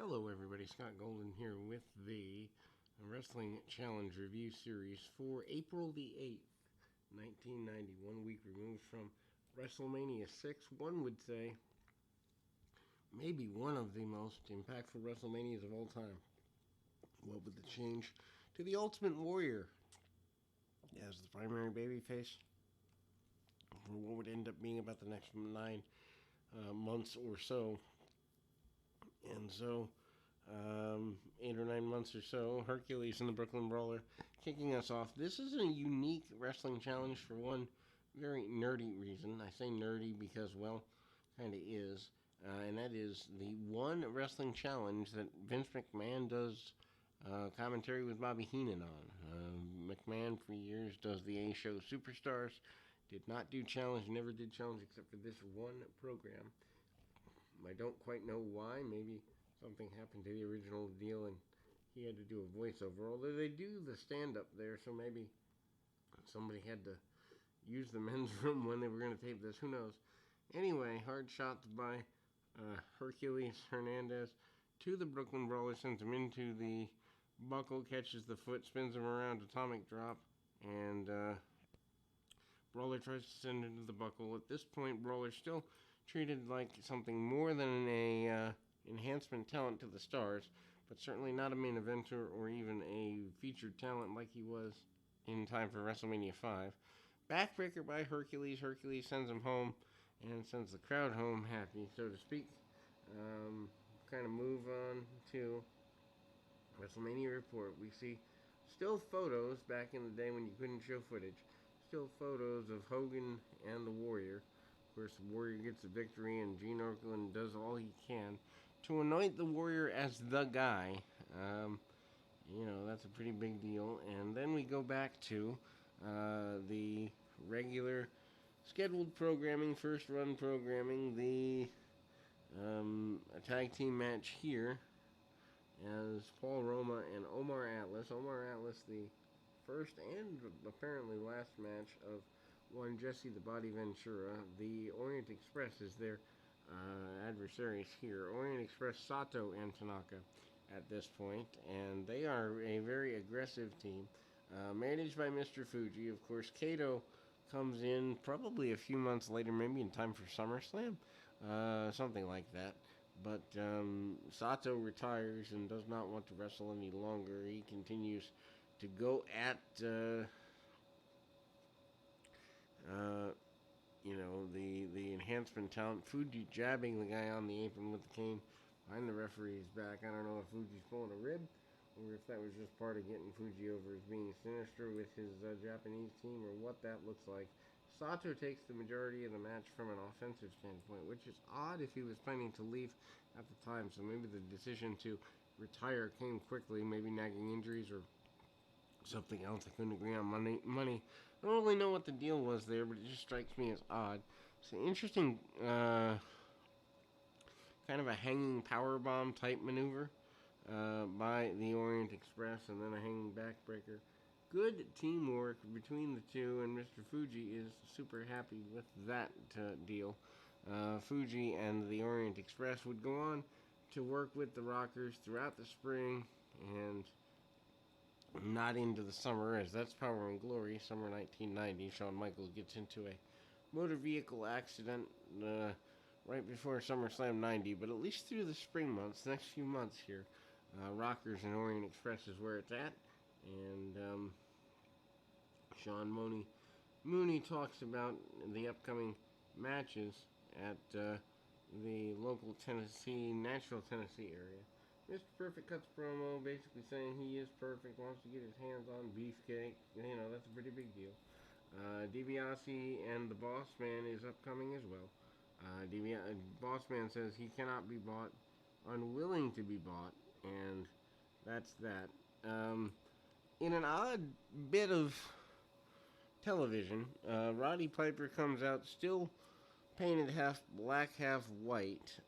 Hello, everybody. Scott Golden here with the Wrestling Challenge Review Series for April the 8th, 1990. 1 week removed from WrestleMania 6. One would say maybe one of the most impactful WrestleManias of all time. What would the change to the Ultimate Warrior as the primary babyface for what would end up being about the next 9 months or so? And so, 8 or 9 months or so, Hercules and the Brooklyn Brawler kicking us off. This is a unique wrestling challenge for one very nerdy reason. I say nerdy because, well, kind of is. And that is the one wrestling challenge that Vince McMahon does commentary with Bobby Heenan on. McMahon for years does the A Show Superstars. Did not do challenge, never did challenge except for this one program. I don't quite know why. Maybe something happened to the original deal and he had to do a voiceover. Although they do the stand-up there, so maybe somebody had to use the men's room when they were going to tape this. Who knows? Anyway, hard shots by Hercules Hernandez to the Brooklyn Brawler, sends him into the buckle, catches the foot, spins him around, atomic drop, and Brawler tries to send him to the buckle. At this point, Brawler still treated like something more than a enhancement talent to the stars, but certainly not a main eventer or even a featured talent like he was in time for WrestleMania 5. Backbreaker by Hercules. Hercules sends him home and sends the crowd home happy, so to speak. Kind of move on to WrestleMania Report. We see still photos back in the day when you couldn't show footage. Still photos of Hogan and the Warrior. Of course, the Warrior gets the victory, and Gene Okerlund does all he can to anoint the Warrior as the guy. That's a pretty big deal. And then we go back to the regular scheduled programming, first run programming, the a tag team match here as Paul Roma and Omar Atlas. Omar Atlas, the first and apparently last match of one Jesse the Body Ventura. The Orient Express is their adversaries here. Orient Express, Sato and Tanaka at this point, and they are a very aggressive team, managed by Mr. Fuji. Of course, Kato comes in probably a few months later, maybe in time for SummerSlam, something like that. But Sato retires and does not want to wrestle any longer. He continues to go at the enhancement talent. Fuji jabbing the guy on the apron with the cane behind the referee's back. I don't know if Fuji's pulling a rib or if that was just part of getting Fuji over as being sinister with his Japanese team or what that looks like. Sato takes the majority of the match from an offensive standpoint, which is odd if he was planning to leave at the time. So maybe the decision to retire came quickly, maybe nagging injuries or something else. I couldn't agree on money. I don't really know what the deal was there, but it just strikes me as odd. It's an interesting kind of a hanging powerbomb type maneuver by the Orient Express, and then a hanging backbreaker. Good teamwork between the two, and Mr. Fuji is super happy with that deal. Fuji and the Orient Express would go on to work with the Rockers throughout the spring and not into the summer, as that's Power and Glory, summer 1990. Shawn Michaels gets into a motor vehicle accident right before SummerSlam 90, but at least through the spring months, the next few months here, Rockers and Orient Express is where it's at. And Sean Mooney talks about the upcoming matches at the local Nashville, Tennessee area. Mr. Perfect cuts promo, basically saying he is perfect, wants to get his hands on Beefcake. That's a pretty big deal. DiBiase and the Boss Man is upcoming as well. Boss Man says he cannot be bought, unwilling to be bought, and that's that. In an odd bit of television, Roddy Piper comes out still painted half black, half white,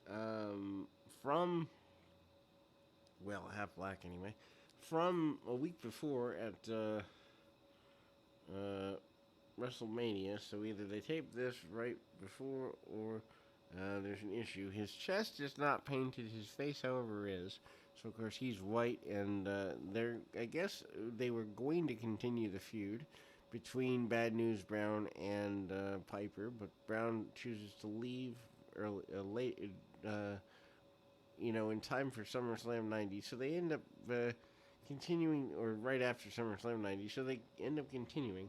half black anyway, from a week before at WrestleMania. So either they taped this right before or there's an issue. His chest is not painted. His face, however, is. So of course he's white, and I guess they were going to continue the feud between Bad News Brown and Piper, but Brown chooses to leave early, late, in time for SummerSlam '90. So they end up continuing, or right after SummerSlam '90. So they end up continuing.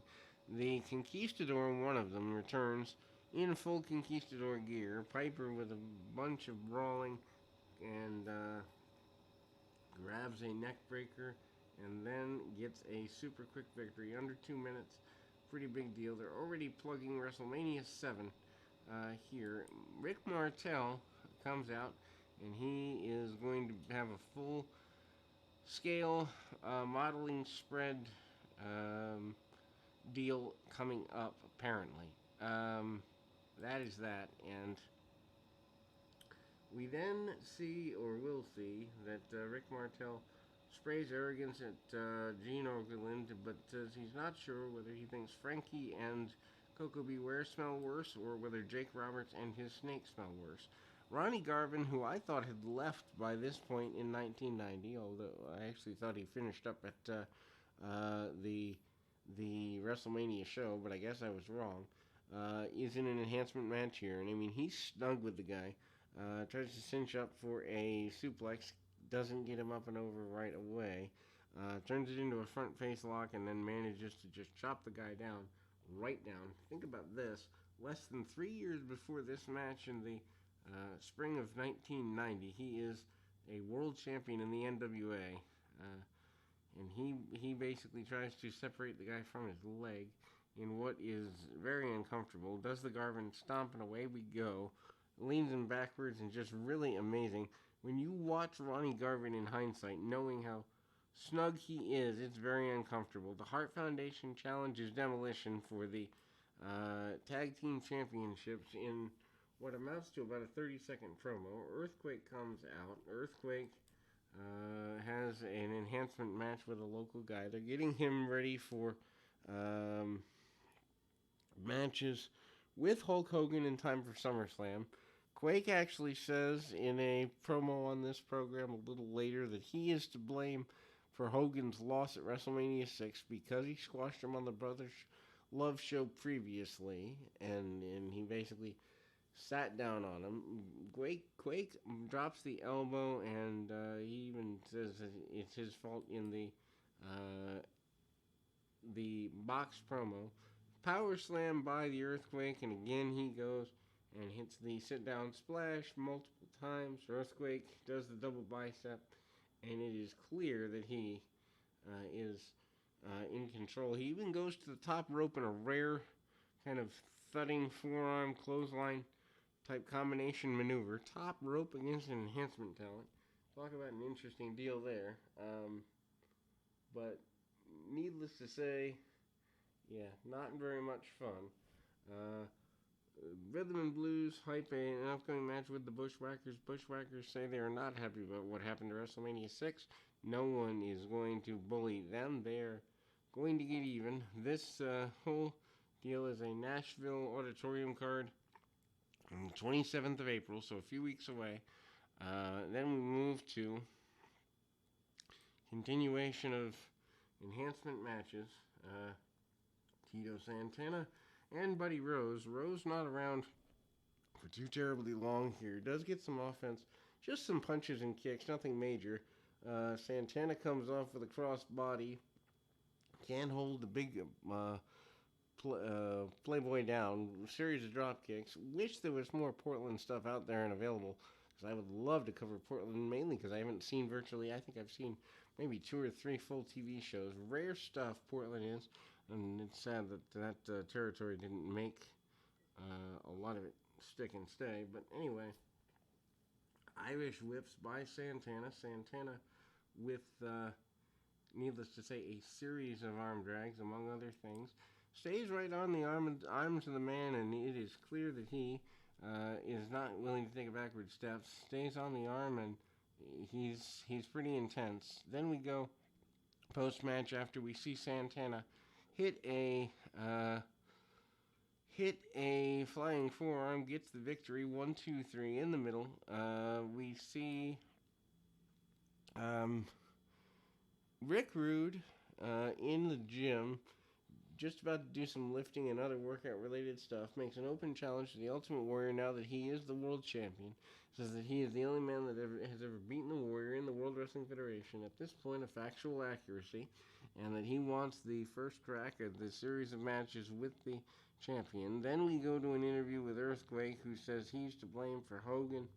The Conquistador, one of them, returns in full Conquistador gear. Piper with a bunch of brawling and grabs a neck breaker and then gets a super quick victory under 2 minutes. Pretty big deal. They're already plugging WrestleMania 7 here. Rick Martel comes out and he is going to have a full scale modeling spread deal coming up, apparently. That is that. And we then see, or will see, that Rick Martel sprays arrogance at Gene Okerlund, but he's not sure whether he thinks Frankie and Coco Beware smell worse or whether Jake Roberts and his snake smell worse. Ronnie Garvin, who I thought had left by this point in 1990, although I actually thought he finished up at the WrestleMania show, but I guess I was wrong, is in an enhancement match here. And I mean, he's snug with the guy. Tries to cinch up for a suplex, doesn't get him up and over right away. Turns it into a front face lock and then manages to just chop the guy down, right down. Think about this. Less than 3 years before this match in the spring of 1990, he is a world champion in the NWA. And he basically tries to separate the guy from his leg in what is very uncomfortable. Does the Garvin stomp and away we go. Leans him backwards and just really amazing. When you watch Ronnie Garvin in hindsight, knowing how snug he is, it's very uncomfortable. The Hart Foundation challenges Demolition for the Tag Team Championships in what amounts to about a 30-second promo. Earthquake comes out. Earthquake has an enhancement match with a local guy. They're getting him ready for matches with Hulk Hogan in time for SummerSlam. Quake actually says in a promo on this program a little later that he is to blame for Hogan's loss at WrestleMania 6 because he squashed him on the Brothers Love show previously, and he basically sat down on him. Quake drops the elbow, and he even says that it's his fault in the box promo. Power slam by the Earthquake, and again he goes and hits the sit-down splash multiple times. Earthquake does the double bicep, and it is clear that he is in control. He even goes to the top rope in a rare kind of thudding forearm clothesline type combination maneuver. Top rope against an enhancement talent. Talk about an interesting deal there. But needless to say, yeah, not very much fun. Rhythm and Blues hype an upcoming match with the Bushwhackers. Bushwhackers say they are not happy about what happened to WrestleMania 6. No one is going to bully them. They're going to get even. This whole deal is a Nashville auditorium card on the 27th of April, so a few weeks away. Then we move to continuation of enhancement matches. Tito Santana and Buddy Rose. Rose not around for too terribly long here. Does get some offense. Just some punches and kicks. Nothing major. Santana comes off with a cross body. Can't hold the big Playboy down. Series of drop kicks. Wish there was more Portland stuff out there and available. Because I would love to cover Portland, mainly because I haven't seen virtually. I think I've seen maybe 2 or 3 full TV shows. Rare stuff Portland is. And it's sad that territory didn't make a lot of it stick and stay. But anyway, Irish whips by Santana. Santana with, needless to say, a series of arm drags, among other things. Stays right on the arms of the man, and it is clear that he is not willing to take a backward step. Stays on the arm, and he's pretty intense. Then we go post-match after we see Santana hit a hit a flying forearm, gets the victory. 1, 2, 3 in the middle. We see um, Rick Rude in the gym, just about to do some lifting and other workout related stuff, makes an open challenge to the Ultimate Warrior now that he is the world champion. Says that he is the only man that has ever beaten the Warrior in the World Wrestling Federation. At this point, a factual accuracy, and that he wants the first crack at the series of matches with the champion. Then we go to an interview with Earthquake, who says he's to blame for Hogan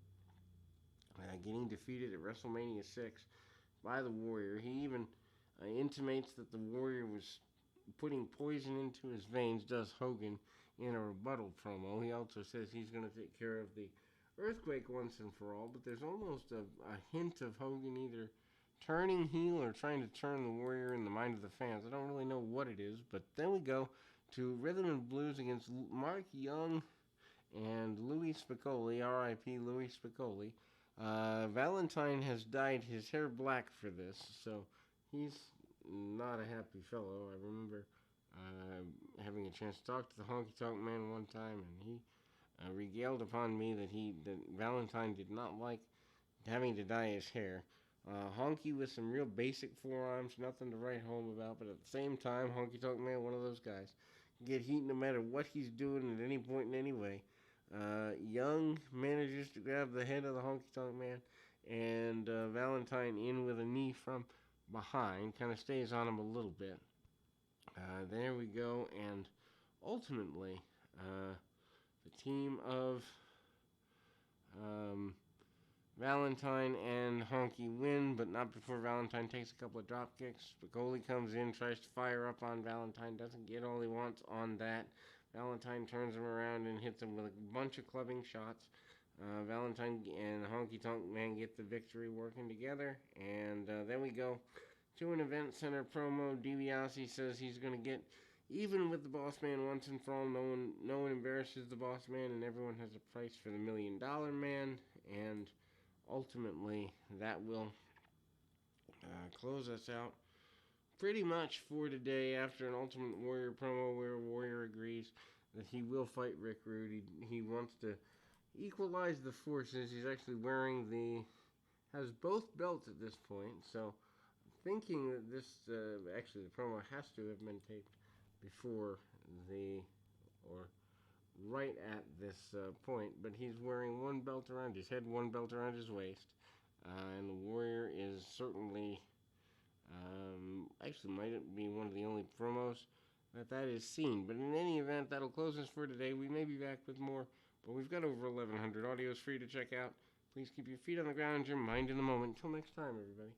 getting defeated at WrestleMania 6 by the Warrior. He even intimates that the Warrior was putting poison into his veins, does Hogan in a rebuttal promo. He also says he's going to take care of the Earthquake once and for all, but there's almost a hint of Hogan either turning heel or trying to turn the Warrior in the mind of the fans. I don't really know what it is, but then we go to Rhythm and Blues against Mark Young and Louis Spicolli, R.I.P. Louis Spicolli. Valentine has dyed his hair black for this, so he's not a happy fellow. I remember having a chance to talk to the Honky Tonk Man one time, and he regaled upon me that Valentine did not like having to dye his hair. Honky with some real basic forearms, nothing to write home about, but at the same time, Honky Tonk Man, one of those guys, can get heat no matter what he's doing at any point in any way. Young manages to grab the head of the Honky Tonk Man, and Valentine in with a knee from behind, kind of stays on him a little bit. There we go, and ultimately, the team of Valentine and Honky win, but not before Valentine takes a couple of drop kicks. Spicolli comes in, tries to fire up on Valentine, doesn't get all he wants on that. Valentine turns him around and hits him with a bunch of clubbing shots. Valentine and Honky Tonk Man get the victory working together, and then we go to an event center promo. DiBiase says he's going to get even with the Boss Man once and for all. No one embarrasses the Boss Man, and everyone has a price for the $1 Million Man, and ultimately that will close us out pretty much for today after an Ultimate Warrior promo where Warrior agrees that he will fight Rick Rude. He wants to equalize the forces. He's actually has both belts at this point, so thinking that this, actually the promo has to have been taped before or right at this point, but he's wearing one belt around his head, one belt around his waist, and the Warrior is certainly, actually might be one of the only promos that is seen, but in any event, that'll close us for today. We may be back with more, but we've got over 1,100 audios for you to check out. Please keep your feet on the ground, your mind in the moment. Until next time, everybody.